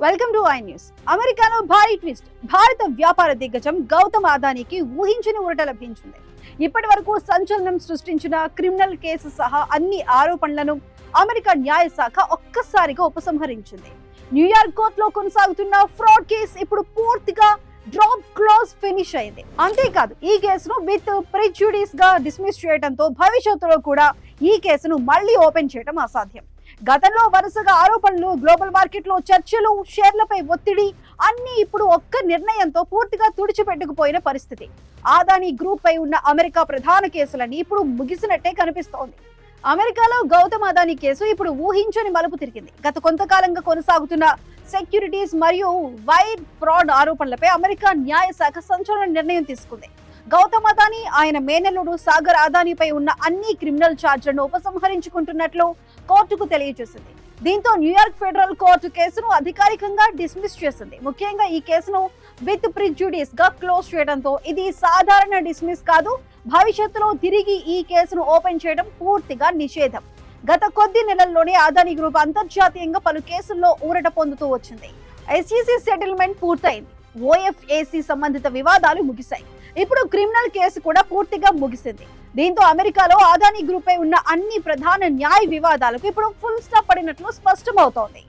Welcome to I news. అమెరికాలో భారీ twist. భారత వ్యాపార దిగ్గజం గౌతమ్ అదానీకి ఊహించని ఊరట లభించింది. ఇప్పటి వరకు సంచలనం సృష్టించిన క్రిమినల్ కేసు సహా అన్ని ఆరోపణలను అమెరికా న్యాయశాఖ ఒక్కసారిగా ఉపసంహరించింది. న్యూయార్క్ కోర్టులో కొనసాగుతున్న ఫ్రాడ్ కేసు ఇప్పుడు పూర్తిగా డ్రాప్ క్లోజ్ ఫినిష్ అయింది. అంతేకాదు, ఈ కేసును విత్ ప్రిజుడిస్ గా డిస్మిస్ చేయడంతో భవిష్యత్తులో కూడా ఈ కేసును మళ్లీ ఓపెన్ చేయడం అసాధ్యం. గతంలో వరుసగా ఆరోపణలు, గ్లోబల్ మార్కెట్ లో చర్చలు, షేర్లపై ఒత్తిడి అన్ని ఇప్పుడు ఒక్క నిర్ణయంతో పూర్తిగా తుడిచిపెట్టుకుపోయిన పరిస్థితి. అదానీ గ్రూప్ పై ఉన్న అమెరికా ప్రధాన కేసులన్నీ ఇప్పుడు ముగిసినట్టే కనిపిస్తోంది. అమెరికాలో గౌతమ్ అదానీ కేసు ఇప్పుడు ఊహించని మలుపు తిరిగింది. గత కొంతకాలంగా కొనసాగుతున్న సెక్యూరిటీస్ మరియు వైర్ ఫ్రాడ్ ఆరోపణలపై అమెరికా న్యాయశాఖ సంచలన నిర్ణయం తీసుకుంది. గౌతమ్ అదానీ, ఆయన మేనల్లుడు సాగర్ అదానీపై ఉన్న అన్ని క్రిమినల్ ఛార్జీలను ఉపసంహరించుకుంటున్నట్లు కోర్టుకు తెలియజేసింది. దీంతో న్యూయార్క్ ఫెడరల్ కోర్టు కేసును అధికారికంగా డిస్మిస్ చేసింది. ముఖ్యంగా ఈ కేసును విత్ ప్రిజుడిస్ గా క్లోజ్ చేయడంతో ఇది సాధారణ డిస్మిస్ కాదు. భవిష్యత్తులో తిరిగి ఈ కేసును ఓపెన్ చేయడం పూర్తిగా నిషేధం. గత కొద్ది నెలల్లోనే అదానీ గ్రూప్ అంతర్జాతీయంగా పలు కేసుల్లో ఊరట పొందుతూ వచ్చింది. SEC సెటిల్మెంట్ పూర్తయింది. OFAC సంబంధిత వివాదాలు ముగిశాయి. ఇప్పుడు క్రిమినల్ కేసు కూడా పూర్తిగా ముగిసింది. దీంతో అమెరికాలో అదానీ గ్రూప్ పై ఉన్న అన్ని ప్రధాన న్యాయ వివాదాలకు ఇప్పుడు ఫుల్ స్టాప్ పడినట్లు స్పష్టమవుతోంది.